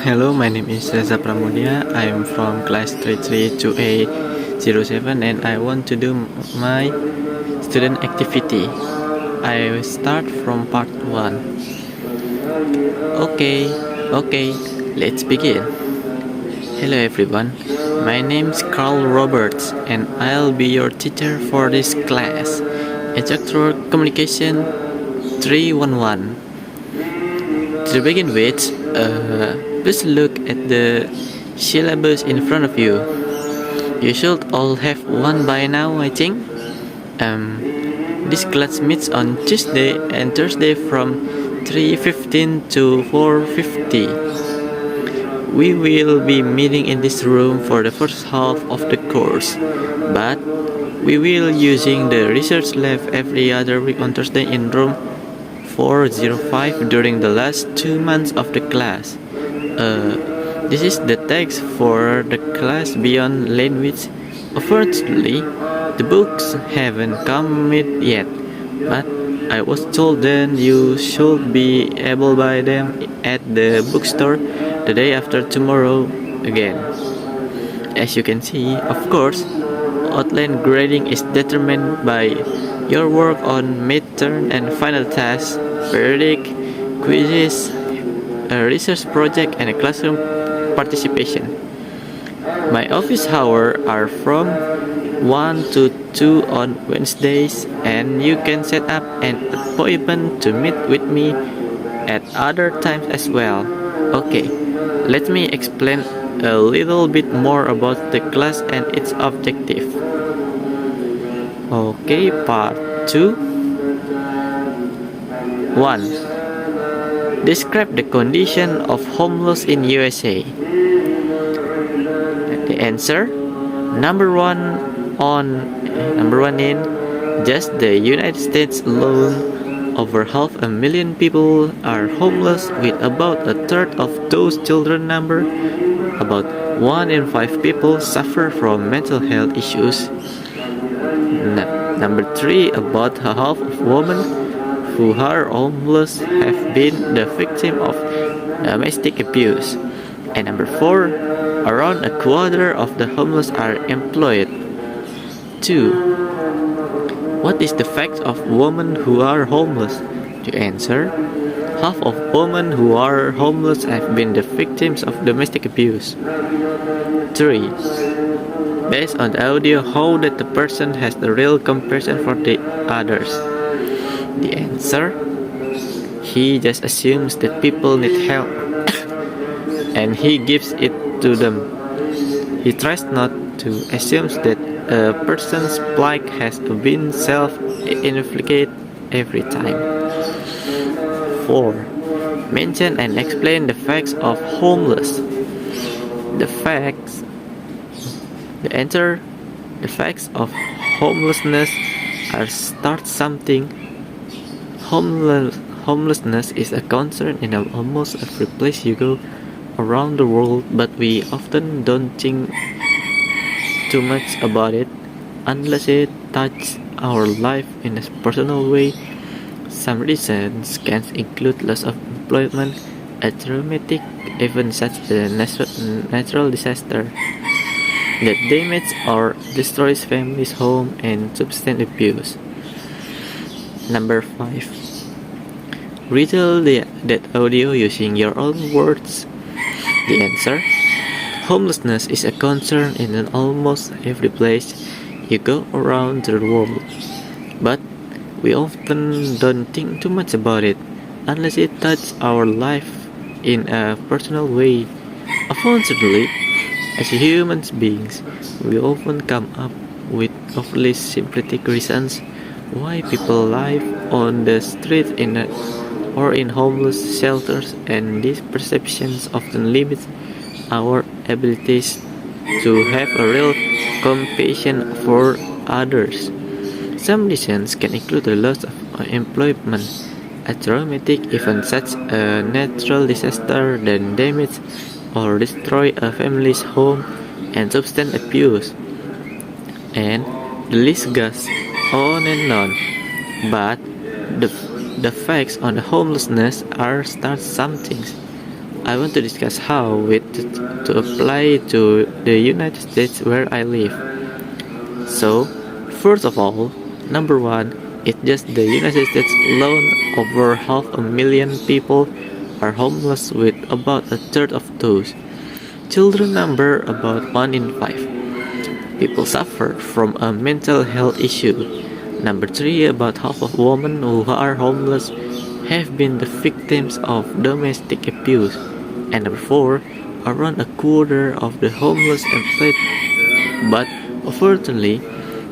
Hello, my name is Reza Pramudya. I am from class 33.2A.07 and I want to do my student activity. I will start from part 1. Okay, let's begin. Hello everyone, my name is Carl Roberts and I'll be your teacher for this class. Instructor Communication 311. To begin with, please look at the syllabus in front of you. You should all have one by now, I think. This class meets on Tuesday and Thursday from 3:15 to 4:50. We will be meeting in this room for the first half of the course, but we will using the research lab every other week on Thursday in room 405 during the last 2 months of the class. This is the text for the class beyond language. Unfortunately, the books haven't come yet, but I was told then you should be able to buy them at the bookstore the day after tomorrow again. As you can see, of course, outline grading is determined by your work on midterm and final tasks, periodic quizzes, a research project, and a classroom participation. My office hours are from 1 to 2 on Wednesdays, and you can set up an appointment to meet with me at other times as well. Okay, let me explain a little bit more about the class and its objective. Okay, part 2. 1. Describe the condition of homeless in USA. The answer: number one in just the United States alone, over 500,000 people are homeless, with about a third of those children number. About 1 in 5 people suffer from mental health issues. Number 3, about half of women who are homeless have been the victim of domestic abuse. And number 4, around a quarter of the homeless are employed. 2. What is the fact of women who are homeless? To answer: half of women who are homeless have been the victims of domestic abuse. 3. Based on the audio, how that the person has the real compassion for the others? The answer: he just assumes that people need help and he gives it to them. He tries not to assume that a person's plight has been self-inflicted every time. 4. Mention and explain the facts of homeless. The facts of homelessness are start something. Homelessness is a concern in almost every place you go around the world, but we often don't think too much about it unless it touches our life in a personal way. Some reasons can include loss of employment, a traumatic event such as a natural disaster that damages or destroys families' home, and substance abuse. Number 5. Retell that audio using your own words. The answer: homelessness is a concern in almost every place you go around the world, but we often don't think too much about it unless it touches our life in a personal way. Unfortunately, as human beings, we often come up with awfully sympathetic reasons why people live on the street or in homeless shelters, and these perceptions often limit our abilities to have a real compassion for others. Some reasons can include the loss of employment, a traumatic event such as a natural disaster that damage or destroy a family's home, and substance abuse. And the list goes on and on. But the facts on the homelessness are start something. I want to discuss how it to apply to the United States where I live. So, first of all, number one, it's just the United States alone, over half a million people are homeless, with about a third of those children number about 1 in 5. People suffer from a mental health issue. Number 3, about half of women who are homeless have been the victims of domestic abuse. And number 4, around a quarter of the homeless employed. But unfortunately,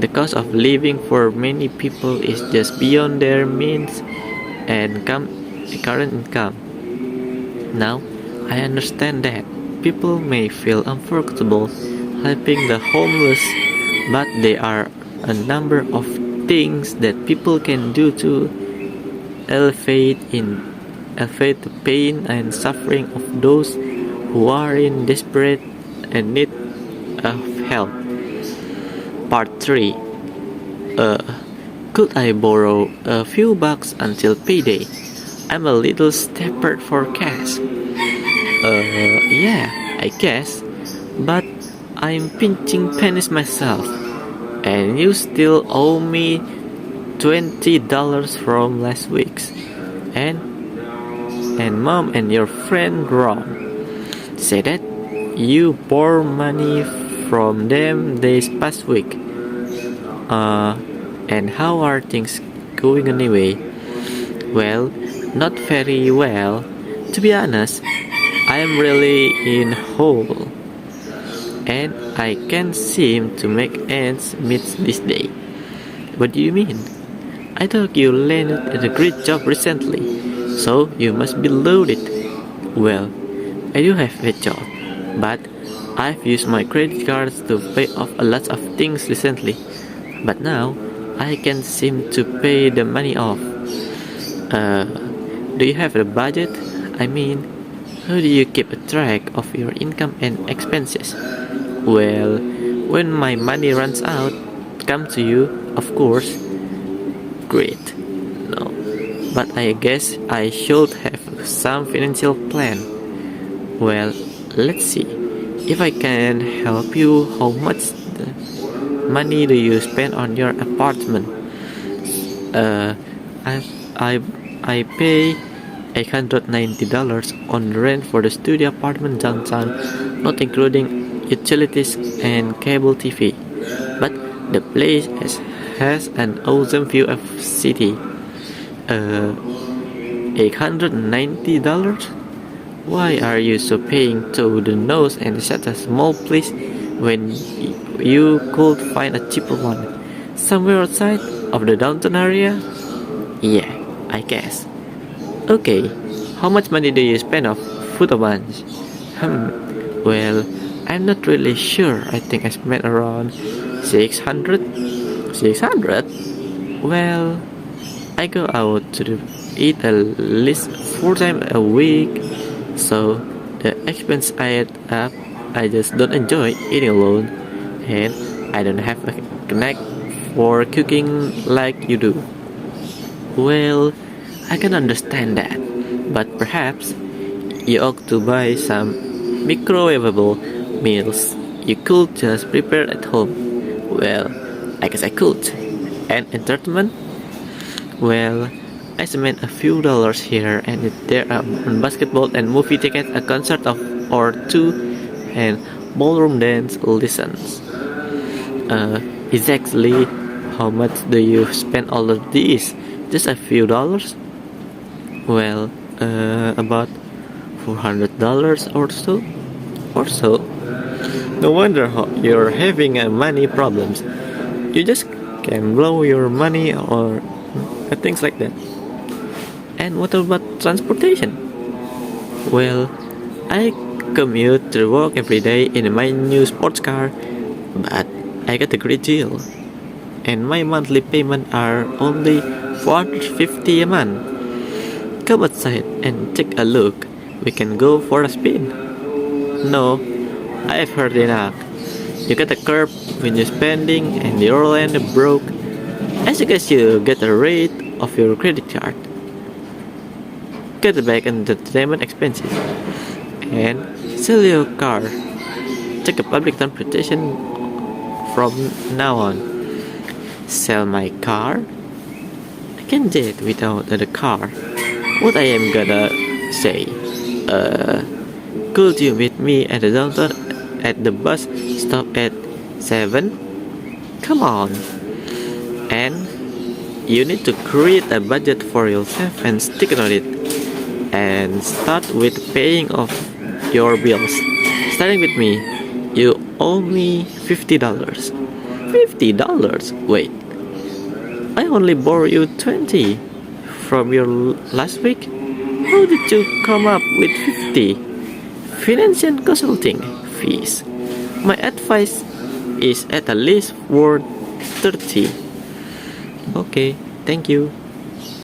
the cost of living for many people is just beyond their means and current income. Now, I understand that people may feel uncomfortable helping the homeless, but there are a number of things that people can do to elevate the pain and suffering of those who are in desperate and need of help. Part 3. Could I borrow a few bucks until payday? I'm a little steppered for cash. Yeah, I guess. But I'm pinching pennies myself. And you still owe me $20 from last week's. And mom and your friend Ron say that you borrow money from them this past week. And how are things going anyway? Well, not very well. To be honest, I am really in hole. And I can't seem to make ends meet this day. What do you mean? I thought you landed a great job recently, so you must be loaded. Well, I do have a job, but I've used my credit cards to pay off a lot of things recently. But now, I can't seem to pay the money off. Do you have a budget? I mean, how do you keep a track of your income and expenses? Well, when my money runs out, come to you, of course. Great. No, but I guess I should have some financial plan. Well, let's see. If I can help you, how much money do you spend on your apartment? I pay $890 on rent for the studio apartment downtown, not including utilities and cable TV. But the place has an awesome view of city. $890? Why are you so paying to the nose and such a small place when you could find a cheaper one somewhere outside of the downtown area? Yeah, I guess. Okay, how much money do you spend on food a bunch? Well, I'm not really sure. I think I spent around 600. 600? Well, I go out to eat at least 4 times a week, so the expense add up. I just don't enjoy eating alone, and I don't have a knack for cooking like you do. Well, I can understand that, but perhaps you ought to buy some microwavable meals you could just prepare at home. Well, I guess I could. And entertainment? Well, I spent a few dollars here and there on basketball and movie tickets, a concert or two, and ballroom dance lessons. Exactly how much do you spend all of these? Just a few dollars? Well, about $400 or so. No wonder you're having money problems. You just can blow your money or things like that. And what about transportation? Well, I commute to work every day in my new sports car, but I got a great deal. And my monthly payment are only $450 a month. Come outside and take a look. We can go for a spin. No, I've heard enough. You get a curb when you're spending and you're land broke. I suggest you get a rate of your credit card. Get back entertainment expenses. and sell your car. Take a public transportation from now on. Sell my car? I can jet without the car. What I am gonna say? Could you meet me at the downtown at the bus stop at 7? Come on. And you need to create a budget for yourself and stick on it. And start with paying off your bills. Starting with me, you owe me $50. $50? Wait, I only borrowed you 20 from your last week. How did you come up with 50? Financial consulting fees. My advice is at least worth 30. Okay, thank you.